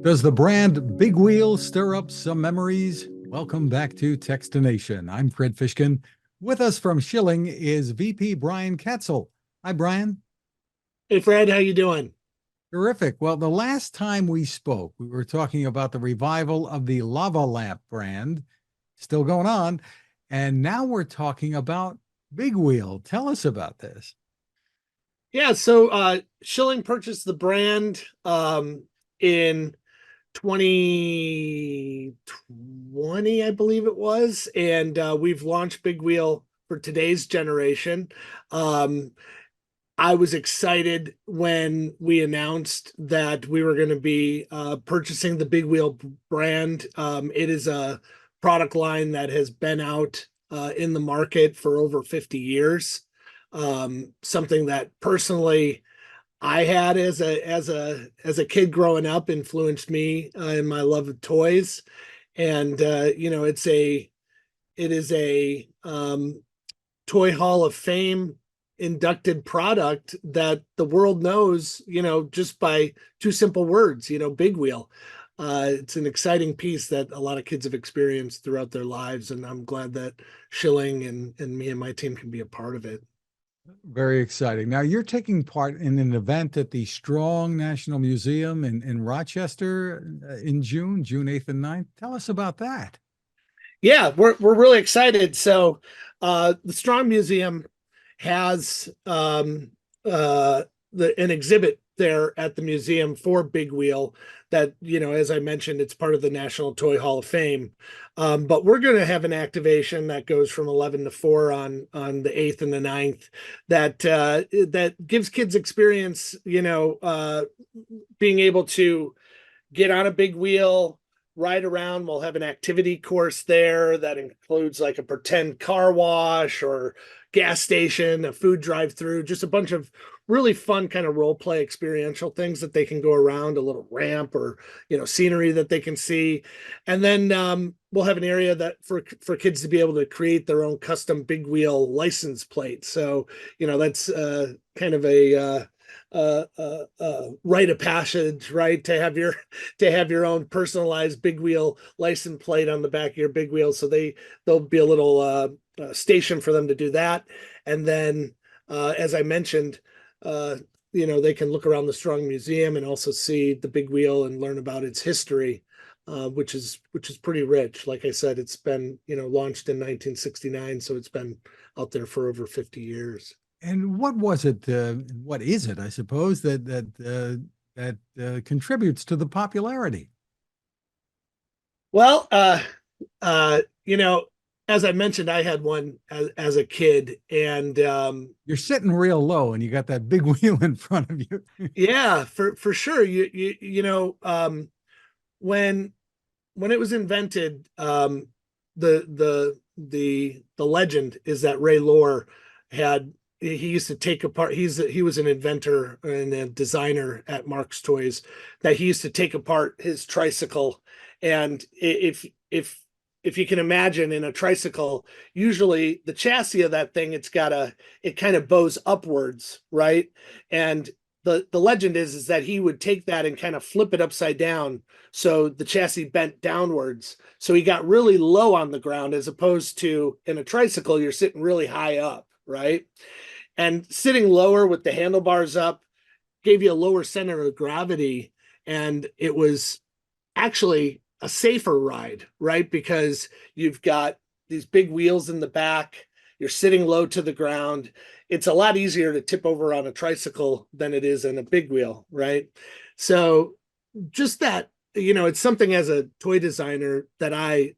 Does the brand Big Wheel stir up some memories? Welcome back to Techstination. I'm Fred Fishkin. With us from Schylling is VP Bryan Katzel. Hi, Brian. Hey Fred, how you doing? Terrific. Well, the last time we spoke, we were talking about the revival of the Lava Lamp brand, still going on. And now we're talking about Big Wheel. Tell us about this. Yeah, so Schilling purchased the brand in 2020, I believe it was, and we've launched Big Wheel for today's generation. Um, I was excited when we announced that we were going to be purchasing the Big Wheel brand. It is a product line that has been out in the market for over 50 years. Something that personally I had as a kid growing up influenced me in my love of toys, and it is a Toy Hall of Fame inducted product that the world knows, just by two simple words, Big Wheel. It's an exciting piece that a lot of kids have experienced throughout their lives, and I'm glad that Schilling and me and my team can be a part of it. Very exciting. Now, you're taking part in an event at the Strong National Museum in Rochester in June 8th and 9th. Tell us about that. Yeah, we're really excited. So, the Strong Museum has an exhibit there at the museum for Big Wheel that, as I mentioned, it's part of the National Toy Hall of Fame. But we're going to have an activation that goes from 11 to 4 on the 8th and the 9th that gives kids experience, being able to get on a big wheel, ride around. We'll have an activity course there that includes like a pretend car wash or gas station, a food drive through, just a bunch of really fun kind of role play experiential things that they can go around, a little ramp or scenery that they can see. And then we'll have an area that for kids to be able to create their own custom big wheel license plate. So that's kind of a rite of passage, right? To have your own personalized big wheel license plate on the back of your big wheel. So there'll be a little station for them to do that, and then as I mentioned, they can look around the Strong Museum and also see the big wheel and learn about its history, which is pretty rich. Like I said, it's been launched in 1969, so it's been out there for over 50 years. And what was it? What is it? I suppose that contributes to the popularity. Well, uh, you know, as I mentioned, I had one as a kid, and You're sitting real low, and you got that big wheel in front of you. yeah, for sure. When when it was invented, the legend is that Ray Lohr had he used to take apart. He was an inventor and a designer at Mark's Toys, that he used to take apart his tricycle, and if you can imagine, in a tricycle, usually the chassis of that thing, it kind of bows upwards, right? And the legend is that he would take that and kind of flip it upside down so the chassis bent downwards. So he got really low on the ground, as opposed to in a tricycle, you're sitting really high up, right? And sitting lower with the handlebars up gave you a lower center of gravity. And it was actually a safer ride, right? Because you've got these big wheels in the back, you're sitting low to the ground. It's a lot easier to tip over on a tricycle than it is in a big wheel, right? So just that, it's something, as a toy designer, that I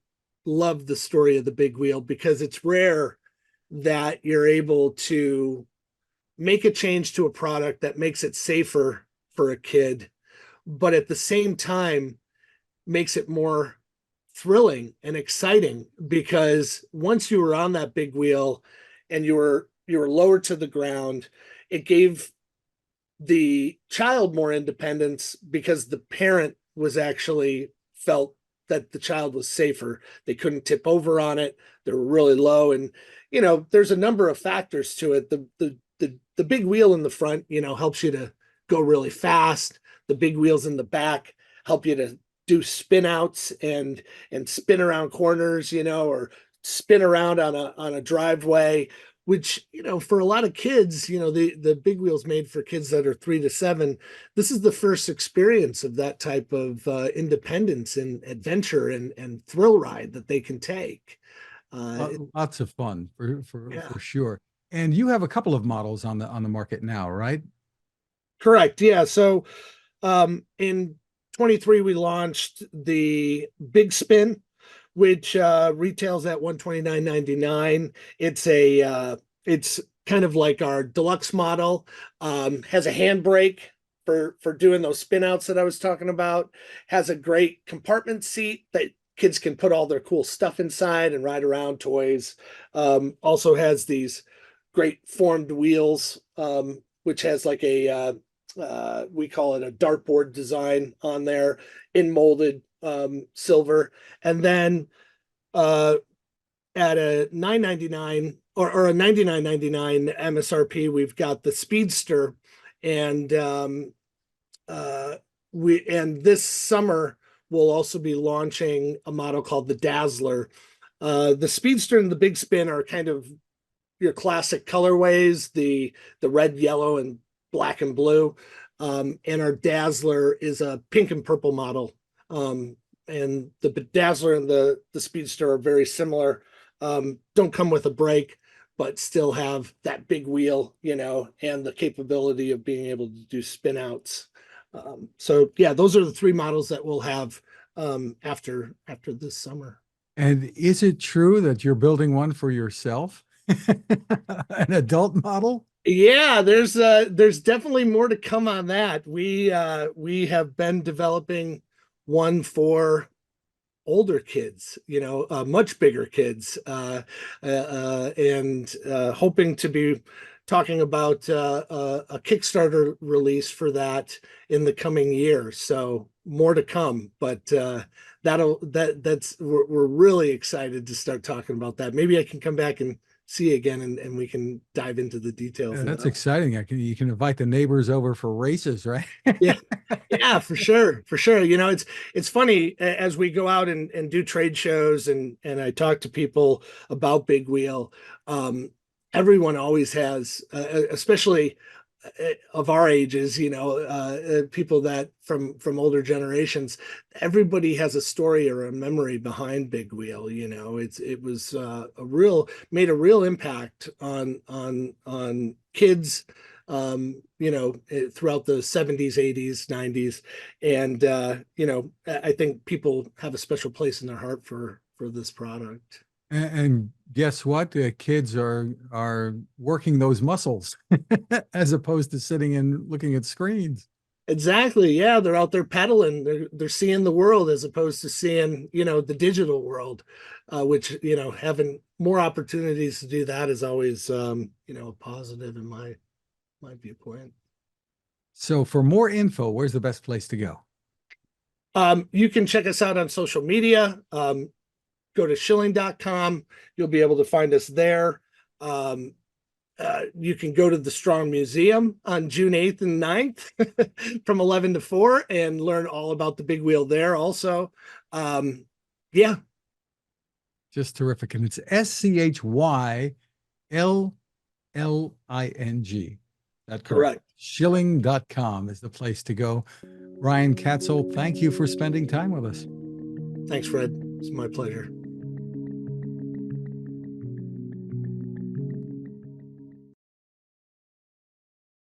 love the story of the big wheel, because it's rare that you're able to make a change to a product that makes it safer for a kid, but at the same time makes it more thrilling and exciting, because once you were on that big wheel and you were lower to the ground, it gave the child more independence, because the parent was actually felt that the child was safer. They couldn't tip over on it. They were really low. And there's a number of factors to it. The big wheel in the front, helps you to go really fast. The big wheels in the back help you to do spin outs and spin around corners, or spin around on a driveway, which, for a lot of kids, the big wheel's made for kids that are 3 to 7. This is the first experience of that type of independence and adventure and thrill ride that they can take. Lots of fun Yeah. for sure. And you have a couple of models on the market now, right? Correct. Yeah. So in 23, we launched the Big Spin, which retails at $129.99. It's kind of like our deluxe model. Has a handbrake for doing those spin outs that I was talking about. Has a great compartment seat that kids can put all their cool stuff inside and ride around, toys. Also has these great formed wheels, which has like we call it a dartboard design on there in molded silver. And then at a $9.99 or a $99.99 MSRP, we've got the Speedster, and this summer we'll also be launching a model called the Dazzler. The Speedster and the Big Spin are kind of your classic colorways, the red, yellow, and black and blue. And our Dazzler is a pink and purple model. And the Dazzler and the Speedster are very similar. Don't come with a brake, but still have that big wheel, and the capability of being able to do spin outs. So yeah, those are the 3 models that we'll have after this summer. And is it true that you're building one for yourself? An adult model? Yeah, there's definitely more to come on that. We have been developing one for older kids, much bigger kids, and hoping to be talking about a Kickstarter release for that in the coming year. So more to come, but we're really excited to start talking about that. Maybe I can come back and see you again, and we can dive into the details. Yeah, that's exciting. You can invite the neighbors over for races, right? Yeah. Yeah, for sure. For sure. It's funny as we go out and do trade shows and I talk to people about Big Wheel. Everyone always has, especially of our ages, people that from older generations, everybody has a story or a memory behind Big Wheel. It was made a real impact on kids, throughout the 70s, 80s, 90s. And, I think people have a special place in their heart for this product. And guess what? The kids are working those muscles as opposed to sitting and looking at screens. Exactly. Yeah, they're out there pedaling. They're seeing the world as opposed to seeing, the digital world, which, having more opportunities to do that is always, a positive in my viewpoint. So for more info, where's the best place to go? You can check us out on social media. Go to Schylling.com. You'll be able to find us there. You can go to the Strong Museum on June 8th and 9th from 11 to 4 and learn all about the Big Wheel there also. Yeah. Just terrific. And it's SCHYLLING. That's correct. Schylling.com is the place to go. Bryan Katzel, thank you for spending time with us. Thanks, Fred. It's my pleasure.